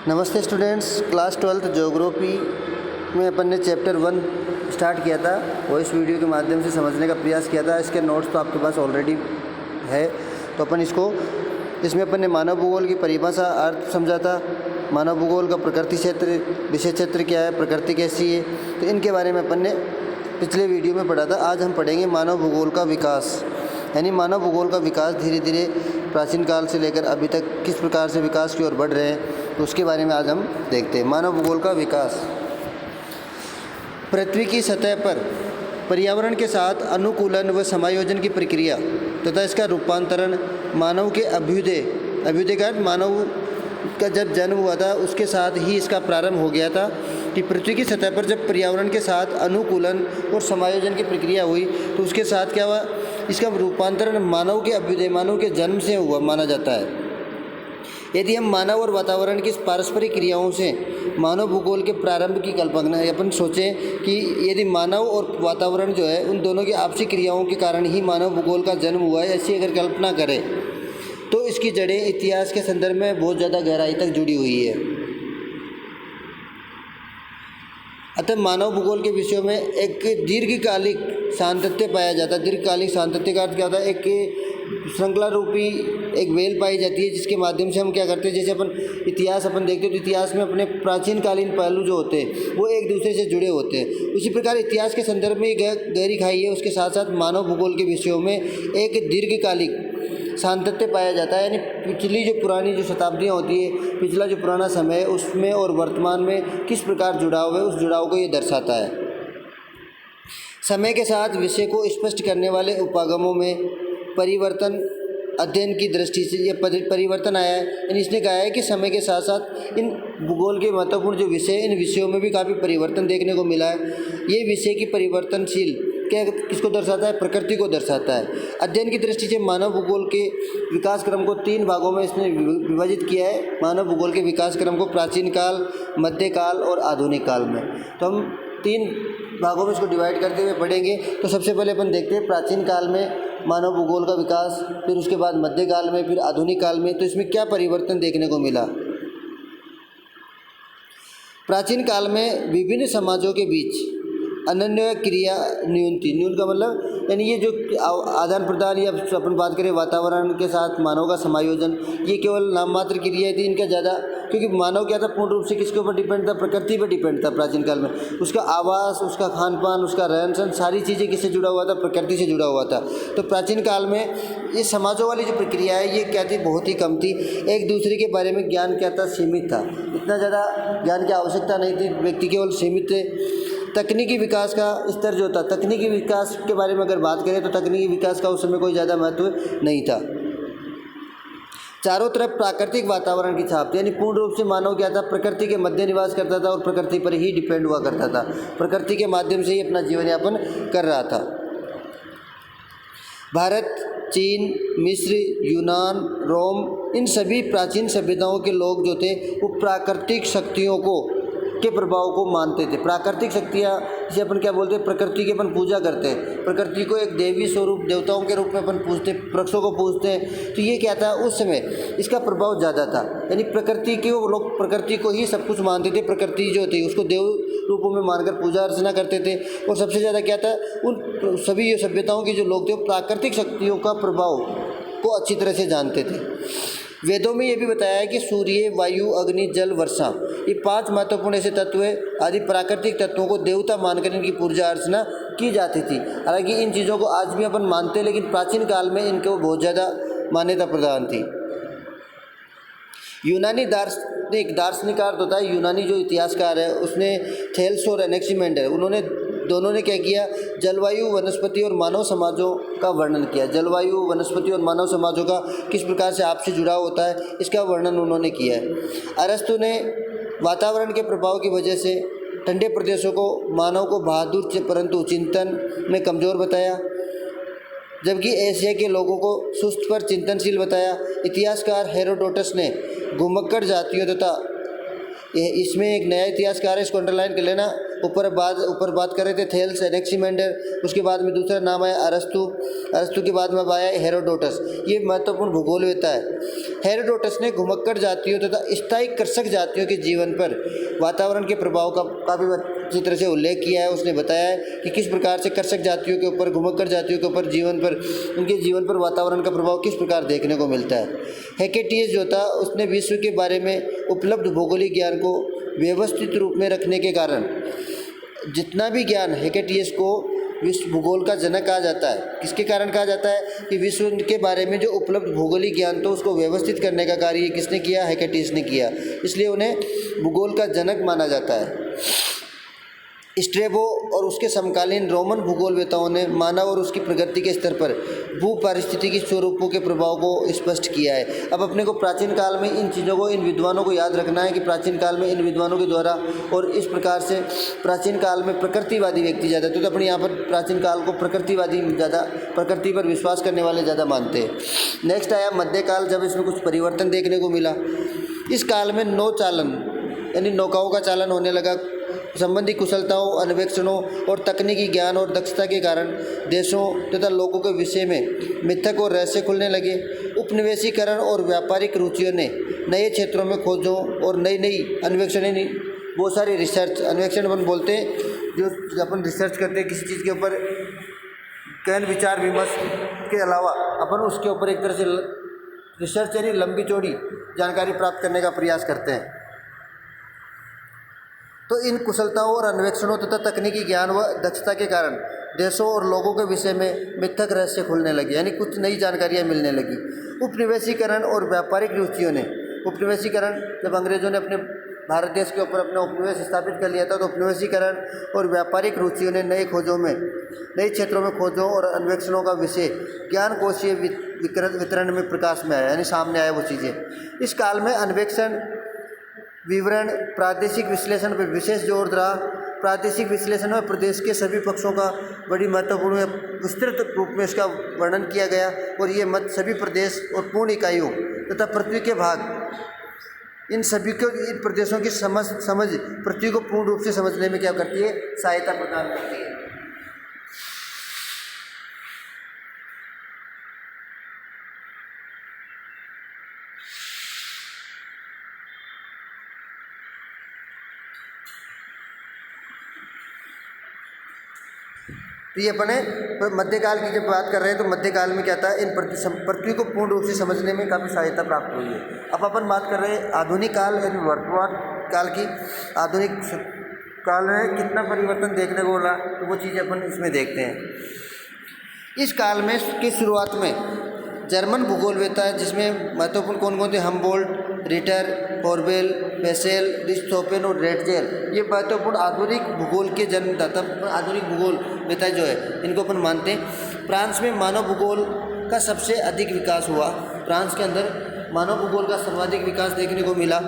नमस्ते students, class 12th geography में अपन ने चैप्टर 1 स्टार्ट किया था। वो इस वीडियो के माध्यम से समझने का प्रयास किया था। इसके नोट्स तो आपके पास ऑलरेडी है। तो अपन इसमें अपन ने मानव भूगोल की परिभाषा, अर्थ समझा था। मानव भूगोल का प्रकृति क्षेत्र, विषय क्षेत्र क्या है, प्रकृति कैसी है, तो इनके बारे में अपन ने पिछले वीडियो में पढ़ा था। आज हम पढ़ेंगे मानव भूगोल का विकास, यानी मानव भूगोल का विकास धीरे धीरे प्राचीन काल से लेकर अभी तक किस प्रकार से विकास की ओर बढ़ रहे हैं, तो उसके बारे में आज हम देखते हैं। मानव भूगोल का विकास। पृथ्वी की सतह पर पर्यावरण के साथ अनुकूलन व समायोजन की प्रक्रिया तथा इसका रूपांतरण मानव के अभ्युदय का मानव का जब जन्म हुआ था उसके साथ ही इसका प्रारंभ हो गया था कि पृथ्वी की सतह पर जब पर्यावरण के साथ अनुकूलन और समायोजन की प्रक्रिया हुई तो उसके साथ क्या हुआ, इसका रूपांतरण मानव के अभ्युदय, मानव के जन्म से हुआ माना जाता है। यदि हम मानव और वातावरण की पारस्परिक क्रियाओं से मानव भूगोल के प्रारंभ की कल्पना अपन सोचें कि यदि मानव और वातावरण जो है उन दोनों की आपसी क्रियाओं के कारण ही मानव भूगोल का जन्म हुआ है, ऐसी अगर कल्पना करें तो इसकी जड़ें इतिहास के संदर्भ में बहुत ज़्यादा गहराई तक जुड़ी हुई है। अतः मानव भूगोल के विषयों में एक दीर्घकालिक सातत्य पाया जाता है। दीर्घकालिक सातत्य का अर्थ क्या होता है, एक श्रृंखला रूपी एक वेल पाई जाती है जिसके माध्यम से हम क्या करते हैं, जैसे अपन इतिहास देखते हैं तो इतिहास में अपने प्राचीन कालीन पहलू जो होते हैं वो एक दूसरे से जुड़े होते हैं। उसी प्रकार इतिहास के संदर्भ में गहरी खाई है, उसके साथ साथ मानव भूगोल के विषयों में एक दीर्घकालिक सातत्य पाया जाता है। यानी पिछली जो पुरानी जो शताब्दियाँ होती है, पिछला जो पुराना समय है उसमें और वर्तमान में किस प्रकार जुड़ाव है, उस जुड़ाव को ये दर्शाता है। समय के साथ विषय को स्पष्ट करने वाले उपागमों में परिवर्तन अध्ययन की दृष्टि से ये परिवर्तन आया है। यानी इसने कहा है कि समय के साथ साथ इन भूगोल के महत्वपूर्ण जो विषय, इन विषयों में भी काफ़ी परिवर्तन देखने को मिला है। ये विषय की परिवर्तनशील क्या किसको दर्शाता है, प्रकृति को दर्शाता है। अध्ययन की दृष्टि से मानव भूगोल के विकास क्रम को 3 भागों में इसने विभाजित किया है। मानव भूगोल के विकास क्रम को प्राचीन काल, मध्यकाल और आधुनिक काल में। तो हम 3 भागों में इसको डिवाइड करते हुए पढ़ेंगे। तो सबसे पहले अपन देखते हैं प्राचीन काल में मानव भूगोल का विकास, फिर उसके बाद मध्यकाल में, फिर आधुनिक काल में। तो इसमें क्या परिवर्तन देखने को मिला। प्राचीन काल में विभिन्न समाजों के बीच अनन्य क्रिया न्यून थी। न्यून का मतलब यानी ये जो आदान प्रदान या अपन बात करें वातावरण के साथ मानव का समायोजन, ये केवल नाम मात्र क्रिया थी। इनका ज़्यादा, क्योंकि मानव क्या था, पूर्ण रूप से किसके ऊपर डिपेंड था, प्रकृति पर डिपेंड था प्राचीन काल में। उसका आवास, उसका खान पान, उसका रहन सहन, सारी चीज़ें किससे जुड़ा हुआ था, प्रकृति से जुड़ा हुआ था। तो प्राचीन काल में ये समाजों वाली जो प्रक्रिया है ये क्या थी, बहुत ही कम थी। एक दूसरे के बारे में ज्ञान क्या था, सीमित था। इतना ज़्यादा ज्ञान की आवश्यकता नहीं थी, व्यक्ति केवल सीमित थे। तकनीकी विकास का स्तर जो था, तकनीकी विकास के बारे में अगर बात करें तो तकनीकी विकास का उस समय कोई ज़्यादा महत्व नहीं था। चारों तरफ प्राकृतिक वातावरण की छाप थी। यानी पूर्ण रूप से मानव क्या था, प्रकृति के मध्य निवास करता था और प्रकृति पर ही डिपेंड हुआ करता था। प्रकृति के माध्यम से ही अपना जीवन यापन कर रहा था। भारत, चीन, मिस्र, यूनान, रोम, इन सभी प्राचीन सभ्यताओं के लोग जो थे वो प्राकृतिक शक्तियों के प्रभाव को मानते थे। प्राकृतिक शक्तियाँ जिसे अपन क्या बोलते हैं, प्रकृति की अपन पूजा करते हैं। प्रकृति को एक देवी स्वरूप, देवताओं के रूप में अपन पूजते, वृक्षों को पूजते हैं। तो ये क्या था, उस समय इसका प्रभाव ज़्यादा था। यानी प्रकृति के वो लोग प्रकृति को ही सब कुछ मानते थे। प्रकृति जो थी उसको देव रूपों में मानकर पूजा अर्चना करते थे। और सबसे ज़्यादा क्या था, उन सभी सभ्यताओं के जो लोग थे वो प्राकृतिक शक्तियों का प्रभाव को अच्छी तरह से जानते थे। वेदों में ये भी बताया है कि सूर्य, वायु, अग्नि, जल, वर्षा, ये 5 महत्वपूर्ण ऐसे तत्व आदि प्राकृतिक तत्वों को देवता मानकर इनकी पूजा अर्चना की जाती थी। हालांकि इन चीज़ों को आज भी अपन मानते हैं, लेकिन प्राचीन काल में इनको बहुत ज़्यादा मान्यता प्रदान थी। यूनानी दार्शनिक होता है, यूनानी जो इतिहासकार है उसने थेल्स और एनेक्सिमेंडर, उन्होंने दोनों ने क्या किया, जलवायु, वनस्पति और मानव समाजों का वर्णन किया। जलवायु, वनस्पति और मानव समाजों का किस प्रकार से आपसी जुड़ाव होता है, इसका वर्णन उन्होंने किया है। अरस्तु ने वातावरण के प्रभाव की वजह से ठंडे प्रदेशों को मानव को बहादुर परंतु चिंतन में कमज़ोर बताया, जबकि एशिया के लोगों को सुस्त पर चिंतनशील बताया। इतिहासकार हेरोडोटस ने घुमक्कड़ जातियों तथा इसमें एक नया इतिहासकार है, इसको अंडरलाइन कर लेना, ऊपर बात कर रहे थे थेल्स, एनेक्सीमेंडर, उसके बाद में दूसरा नाम है अरस्तु के बाद में अब आया हेरोडोटस। ये महत्वपूर्ण भूगोलवेत्ता है। हेरोडोटस ने घुमक्कड़ जातियों तथा स्थायी कृषक जातियों के जीवन पर वातावरण के प्रभाव का काफ़ी अच्छी तरह से उल्लेख किया है। उसने बताया है कि किस प्रकार से कृषक जातियों के ऊपर, घुमक्कड़ जातियों के ऊपर उनके जीवन पर वातावरण का प्रभाव किस प्रकार देखने को मिलता है। हेकेटियस जो था उसने विश्व के बारे में उपलब्ध भौगोलिक ज्ञान को व्यवस्थित रूप में रखने के कारण, जितना भी ज्ञान हेकेटियस को विश्व भूगोल का जनक कहा जाता है, किसके कारण कहा जाता है कि विश्व के बारे में जो उपलब्ध भौगोलिक ज्ञान तो उसको व्यवस्थित करने का कार्य किसने किया, हेकेटियस ने किया, इसलिए उन्हें भूगोल का जनक माना जाता है। स्ट्रेबो और उसके समकालीन रोमन भूगोलवेताओं ने मानव और उसकी प्रगति के स्तर पर भू पारिस्थितिकी स्वरूपों के प्रभाव को स्पष्ट किया है। अब अपने को प्राचीन काल में इन चीज़ों को, इन विद्वानों को याद रखना है कि प्राचीन काल में इन विद्वानों के द्वारा और इस प्रकार से प्राचीन काल में प्रकृतिवादी व्यक्ति ज़्यादा, तो अपने यहाँ पर प्राचीन काल को प्रकृतिवादी ज़्यादा, प्रकृति पर विश्वास करने वाले ज़्यादा मानते हैं। नेक्स्ट आया मध्यकाल, जब इसमें कुछ परिवर्तन देखने को मिला। इस काल में नौचालन यानी नौकाओं का चालन होने लगा। संबंधी कुशलताओं, अन्वेषणों और तकनीकी ज्ञान और दक्षता के कारण देशों तथा लोगों के विषय में मिथक और रहस्य खुलने लगे। उपनिवेशीकरण और व्यापारिक रुचियों ने नए क्षेत्रों में खोजों और नई अन्वेषण, बहुत सारी रिसर्च, अन्वेषण अपन बोलते हैं जो अपन रिसर्च करते हैं किसी चीज़ के ऊपर, गहन विचार विमर्श के अलावा अपन उसके ऊपर एक तरह से रिसर्च यानी लंबी चौड़ी जानकारी प्राप्त करने का प्रयास करते हैं। तो इन कुशलताओं और अन्वेषणों तथा तकनीकी ज्ञान व दक्षता के कारण देशों और लोगों के विषय में मिथक रहस्य खुलने लगे, यानी कुछ नई जानकारियाँ मिलने लगी। उपनिवेशीकरण और व्यापारिक रुचियों ने, उपनिवेशीकरण जब अंग्रेजों ने अपने भारत देश के ऊपर अपना उपनिवेश स्थापित कर लिया था, तो उपनिवेशीकरण और व्यापारिक रुचियों ने नए क्षेत्रों में खोजों और अन्वेषणों का विषय ज्ञान कोशीय वितरण में प्रकाश में आया, यानी सामने आया वो चीज़ें। इस काल में अन्वेषण, विवरण, प्रादेशिक विश्लेषण पर विशेष जोर रहा। प्रादेशिक विश्लेषण में प्रदेश के सभी पक्षों का बड़ी महत्वपूर्ण विस्तृत रूप में इसका वर्णन किया गया, और ये मत सभी प्रदेश और पूर्ण इकाइयों तथा पृथ्वी के भाग, इन सभी को, इन प्रदेशों की समझ पृथ्वी को पूर्ण रूप से समझने में क्या करती है, सहायता प्रदान करती है। तो ये अपने मध्यकाल की जब बात कर रहे हैं तो मध्यकाल में क्या था, इन पृथ्वी को पूर्ण रूप से समझने में काफ़ी सहायता प्राप्त हुई है। अब अपन बात कर रहे हैं आधुनिक काल यानी वर्तमान काल की। आधुनिक काल में कितना परिवर्तन देखने को मिला, तो वो चीज़ अपन इसमें देखते हैं। इस काल में की शुरुआत में जर्मन भूगोलवेत्ता है, जिसमें महत्वपूर्ण कौन कौन थे, हमबोल्ट, रिटर, हॉर्वेल, बेसेल, रिchthofen और रेटजेल, ये महत्वपूर्ण आधुनिक भूगोल के जन्मदाता, आधुनिक भूगोलवेत्ता जो है इनको अपन मानते हैं। फ्रांस में मानव भूगोल का सबसे अधिक विकास हुआ। फ्रांस के अंदर मानव भूगोल का सर्वाधिक विकास देखने को मिला।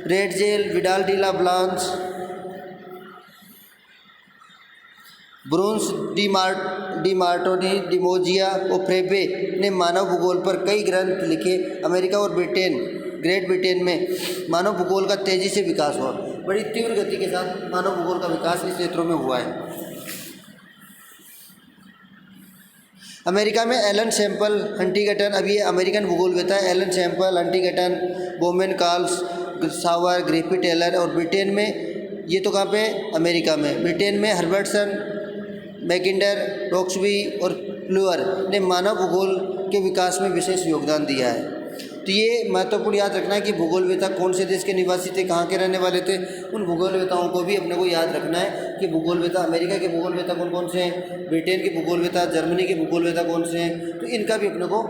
रेटजेल, विडाल डी ला ब्लांच, ब्रून्स, डी मार्टोनी, डिमोजिया और फ्रेबे ने मानव भूगोल पर कई ग्रंथ लिखे। अमेरिका और ग्रेट ब्रिटेन में मानव भूगोल का तेज़ी से विकास हुआ। बड़ी तीव्र गति के साथ मानव भूगोल का विकास इस क्षेत्रों में हुआ है। अमेरिका में एलन सैम्पल हंटिंगटन, अभी ये अमेरिकन भूगोलवेत्ता है, Ellen Semple, Huntington, Bowman, Carls, Sauer, Griffith Taylor. और ब्रिटेन में, ये तो कहाँ पे, अमेरिका में, ब्रिटेन में हर्बर्टसन, मैकिंडर, रॉक्सबी और प्लूअर ने मानव भूगोल के विकास में विशेष योगदान दिया है। तो ये महत्वपूर्ण याद रखना है कि भूगोलवेत्ता कौन से देश के निवासी थे, कहाँ के रहने वाले थे। उन भूगोलवेत्ताओं को भी अपने को याद रखना है कि भूगोलवेत्ता, अमेरिका के भूगोलवेत्ता कौन कौन से हैं, ब्रिटेन के भूगोलवेत्ता, जर्मनी के भूगोलवेत्ता कौन से हैं, तो इनका भी अपने को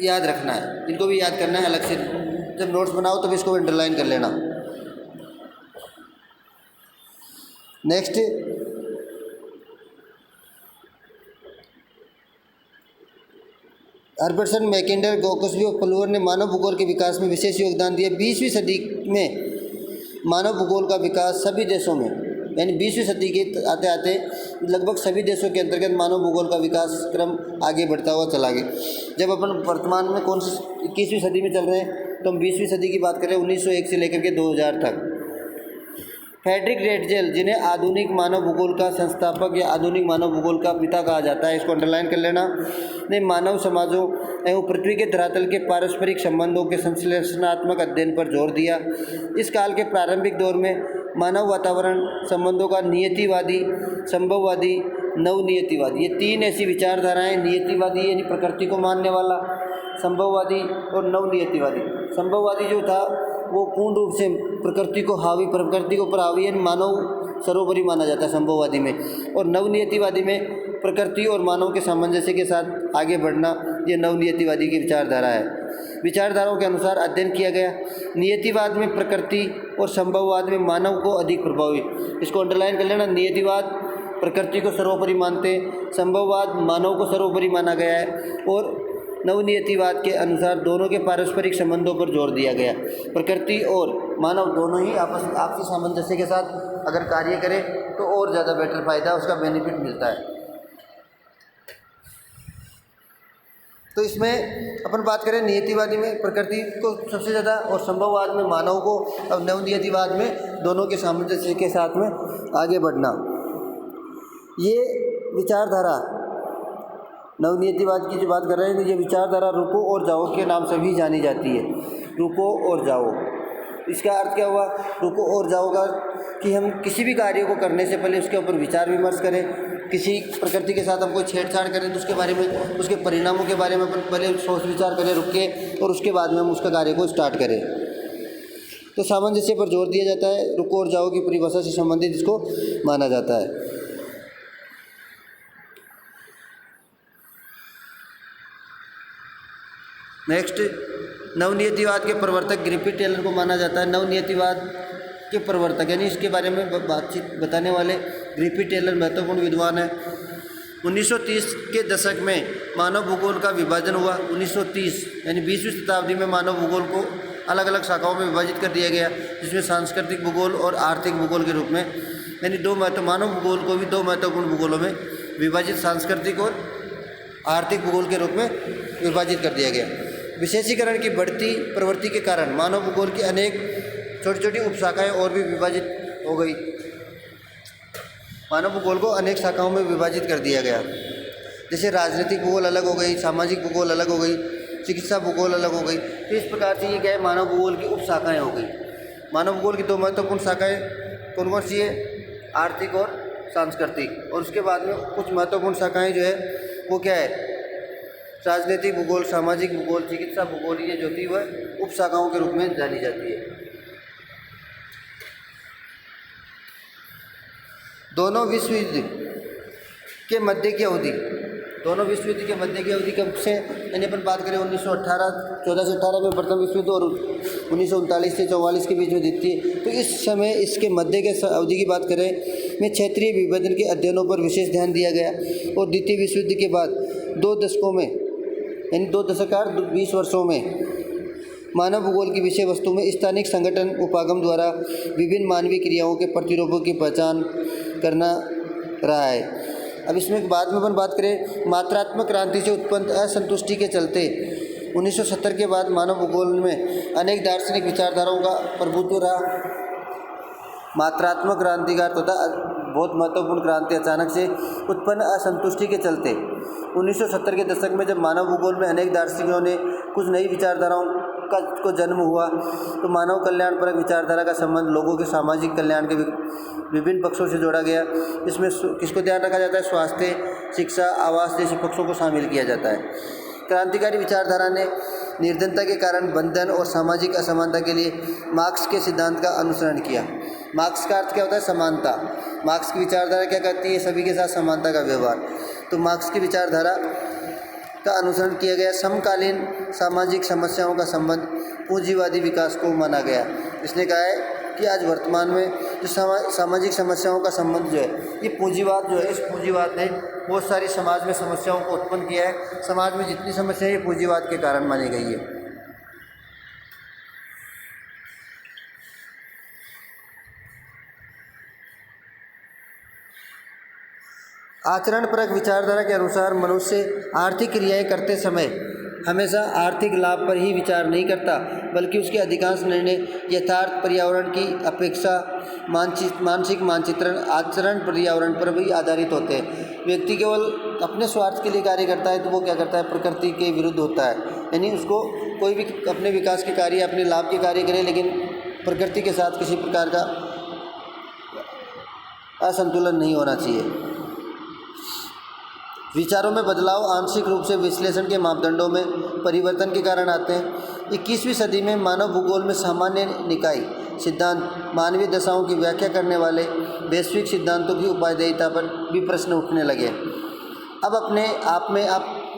याद रखना है, इनको भी याद करना है अलग से। जब नोट्स बनाओ तब इसको अंडरलाइन कर लेना। नेक्स्ट, हर्बर्टसन, मैकिंडर, गॉक्सबी और प्लूअर ने मानव भूगोल के विकास में विशेष योगदान दिया। 20वीं सदी में मानव भूगोल का विकास सभी देशों में, यानी 20वीं सदी के आते आते लगभग सभी देशों के अंतर्गत मानव भूगोल का विकास क्रम आगे बढ़ता हुआ चला गया। जब अपन वर्तमान में कौन सी 21वीं सदी में चल रहे हैं, तो हम 20वीं सदी की बात करें 1901 से लेकर के 2000 तक। फ्रेडरिक रेटजेल, जिन्हें आधुनिक मानव भूगोल का संस्थापक या आधुनिक मानव भूगोल का पिता कहा जाता है, इसको अंडरलाइन कर लेना, ने मानव समाजों एवं पृथ्वी के धरातल के पारस्परिक संबंधों के संश्लेषणात्मक अध्ययन पर जोर दिया। इस काल के प्रारंभिक दौर में मानव वातावरण संबंधों का नियतिवादी, संभववादी, नवनियतिवादी, ये तीन ऐसी विचारधाराएं, नियतिवादी यानी प्रकृति को मानने वाला, संभववादी और नवनियतिवादी। संभववादी जो था वो पूर्ण रूप से प्रकृति को ऊपर हावी यानी मानव सर्वोपरि माना जाता है संभववादी में, और नवनियतिवादी में प्रकृति और मानव के सामंजस्य के साथ आगे बढ़ना, ये नवनियतिवादी की विचारधारा है। विचारधाराओं के अनुसार अध्ययन किया गया। नियतिवाद में प्रकृति और संभववाद में मानव को अधिक प्रभावी, इसको अंडरलाइन कर लेना। नियतिवाद प्रकृति को सर्वोपरि मानते, संभववाद मानव को सर्वोपरि माना गया है, और नवनियतिवाद के अनुसार दोनों के पारस्परिक संबंधों पर जोर दिया गया। प्रकृति और मानव दोनों ही आपसी सामंजस्य के साथ अगर कार्य करें तो और ज़्यादा बेटर फायदा, उसका बेनिफिट मिलता है। तो इसमें अपन बात करें नियतिवादी में प्रकृति को सबसे ज़्यादा और संभववाद में मानव को, और नवनियतिवाद में दोनों के सामंजस्य के साथ में आगे बढ़ना। ये विचारधारा नवनियतिवाद की जो बात कर रहे हैं, ये विचारधारा रुको और जाओ के नाम से भी जानी जाती है। रुको और जाओ, इसका अर्थ क्या हुआ? रुको और जाओ का कि हम किसी भी कार्य को करने से पहले उसके ऊपर विचार विमर्श करें। किसी प्रकृति के साथ हम कोई छेड़छाड़ करें तो उसके बारे में, उसके परिणामों के बारे में पहले सोच विचार करें, रुक के, और उसके बाद में हम उसका कार्य को स्टार्ट करें। तो सामंजस्य पर जोर दिया जाता है। रुको और जाओ की परिभाषा से संबंधित इसको माना जाता है। नेक्स्ट, नवनियतिवाद के प्रवर्तक ग्रिफिथ टेलर को माना जाता है। नवनियतिवाद के प्रवर्तक यानी इसके बारे में बातचीत बताने वाले ग्रिफिथ टेलर महत्वपूर्ण विद्वान है। 1930 के दशक में मानव भूगोल का विभाजन हुआ। 1930 यानी 20वीं शताब्दी में मानव भूगोल को अलग अलग शाखाओं में विभाजित कर दिया गया, जिसमें सांस्कृतिक भूगोल और आर्थिक भूगोल के रूप में, यानी मानव भूगोल को भी दो महत्वपूर्ण भूगोलों में विभाजित, सांस्कृतिक और आर्थिक भूगोल के रूप में विभाजित कर दिया गया। विशेषीकरण की बढ़ती प्रवृत्ति के कारण मानव भूगोल की अनेक छोटी छोटी उपशाखाएं और भी विभाजित हो गई। मानव भूगोल को अनेक शाखाओं में विभाजित कर दिया गया, जैसे राजनीतिक भूगोल अलग हो गई, सामाजिक भूगोल अलग हो गई, चिकित्सा भूगोल अलग हो गई। तो इस प्रकार से ये क्या है, मानव भूगोल की उपशाखाएं हो गई। मानव भूगोल की दो महत्वपूर्ण शाखाएं कौन कौन सी है? आर्थिक और सांस्कृतिक। और उसके बाद में कुछ महत्वपूर्ण शाखाएं जो है वो क्या है? राजनीतिक भूगोल, सामाजिक भूगोल, चिकित्सा भूगोल, ये जो थी वह उपशाखाओं के रूप में जानी जाती है। दोनों विश्व युद्ध के मध्य की अवधि, दोनों विश्व युद्ध के मध्य की अवधि कब से, यानी अपन बात करें 14 से 18 में प्रथम विश्व युद्ध और 1939 से 44 के बीच में द्वितीय, तो इस समय इसके मध्य के अवधि की बात करें में क्षेत्रीय विभाजन के अध्ययनों पर विशेष ध्यान दिया गया। और द्वितीय विश्व युद्ध के बाद 2 दशकों में, यानी 2 दशक 20 वर्षों में मानव भूगोल की विषय वस्तु में स्थानिक संगठन उपागम द्वारा विभिन्न मानवीय क्रियाओं के प्रतिरूपों की पहचान करना रहा है। अब इसमें बाद में अपन बात करें, मात्रात्मक क्रांति से उत्पन्न असंतुष्टि के चलते 1970 के बाद मानव भूगोल में अनेक दार्शनिक विचारधाराओं का प्रभुत्व रहा। मात्रात्मक क्रांति का अर्थ होता है बहुत महत्वपूर्ण क्रांति अचानक से उत्पन्न असंतुष्टि के चलते 1970 के दशक में जब मानव भूगोल में अनेक दार्शनिकों ने कुछ नई विचारधाराओं को जन्म हुआ, तो मानव कल्याण परक विचारधारा का संबंध लोगों के सामाजिक कल्याण के विभिन्न पक्षों से जोड़ा गया। इसमें किसको ध्यान रखा जाता है? स्वास्थ्य, शिक्षा, आवास जैसे पक्षों को शामिल किया जाता है। क्रांतिकारी विचारधारा ने निर्धनता के कारण बंधन और सामाजिक असमानता के लिए मार्क्स के सिद्धांत का अनुसरण किया। मार्क्स का अर्थ क्या होता है? समानता। मार्क्स की विचारधारा क्या कहती है? सभी के साथ समानता का व्यवहार। तो मार्क्स की विचारधारा का अनुसरण किया गया। समकालीन सामाजिक समस्याओं का संबंध पूंजीवादी विकास को माना गया। इसने कहा है कि आज वर्तमान में जो सामाजिक समस्याओं का संबंध जो है, ये पूंजीवाद जो है, इस पूंजीवाद ने बहुत सारी समाज में समस्याओं को उत्पन्न किया है। समाज में जितनी समस्याएं ये पूंजीवाद के कारण मानी गई है। आचरणपरक विचारधारा के अनुसार मनुष्य आर्थिक क्रियाएं करते समय हमेशा आर्थिक लाभ पर ही विचार नहीं करता, बल्कि उसके अधिकांश निर्णय यथार्थ पर्यावरण की अपेक्षा मानसिक मानचित्रण आचरण पर्यावरण पर भी आधारित होते हैं। व्यक्ति केवल अपने स्वार्थ के लिए कार्य करता है तो वो क्या करता है, प्रकृति के विरुद्ध होता है। यानी उसको कोई भी अपने विकास के कार्य, अपने लाभ के कार्य करे, लेकिन प्रकृति के साथ किसी प्रकार का असंतुलन नहीं होना चाहिए। विचारों में बदलाव आंशिक रूप से विश्लेषण के मापदंडों में परिवर्तन के कारण आते हैं। 21वीं सदी में मानव भूगोल में सामान्य निकाय सिद्धांत मानवीय दशाओं की व्याख्या करने वाले वैश्विक सिद्धांतों की उपादेयता पर भी प्रश्न उठने लगे। अब अपने आप में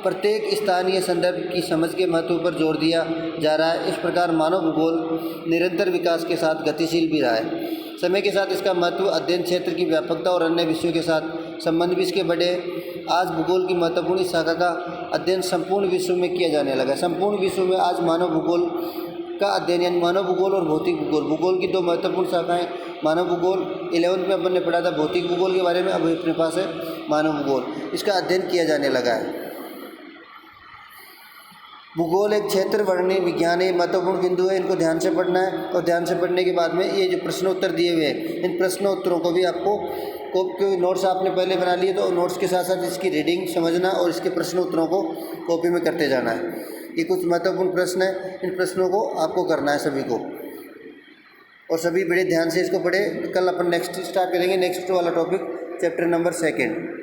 प्रत्येक स्थानीय संदर्भ की समझ के महत्व पर जोर दिया जा रहा है। इस प्रकार मानव भूगोल निरंतर विकास के साथ गतिशील भी रहा है। समय के साथ इसका महत्व, अध्ययन क्षेत्र की व्यापकता और अन्य विषयों के साथ संबंध भी इसके बढ़े। आज भूगोल की महत्वपूर्ण इस शाखा का अध्ययन संपूर्ण विश्व में किया जाने लगा। संपूर्ण विश्व में आज मानव भूगोल का अध्ययन, यानी मानव भूगोल और भौतिक भूगोल, भूगोल की दो महत्वपूर्ण शाखाएं। मानव भूगोल 11th में अपन ने पढ़ा था भौतिक भूगोल के बारे में, अब अपने पास है मानव भूगोल, इसका अध्ययन किया जाने लगा है। भूगोल एक क्षेत्र वर्णनी विज्ञान है, महत्वपूर्ण बिंदु है, इनको ध्यान से पढ़ना है। और ध्यान से पढ़ने के बाद में ये जो प्रश्नोत्तर दिए हुए हैं, इन प्रश्नोत्तरों को भी आपको कॉपी, नोट्स आपने पहले बना लिए तो नोट्स के साथ साथ इसकी रीडिंग समझना और इसके प्रश्नोत्तरों को कॉपी में करते जाना है। ये कुछ महत्वपूर्ण प्रश्न है, इन प्रश्नों को आपको करना है सभी को, और सभी बड़े ध्यान से इसको पढ़े। कल अपन नेक्स्ट स्टार्ट करेंगे, नेक्स्ट वाला टॉपिक चैप्टर नंबर 2।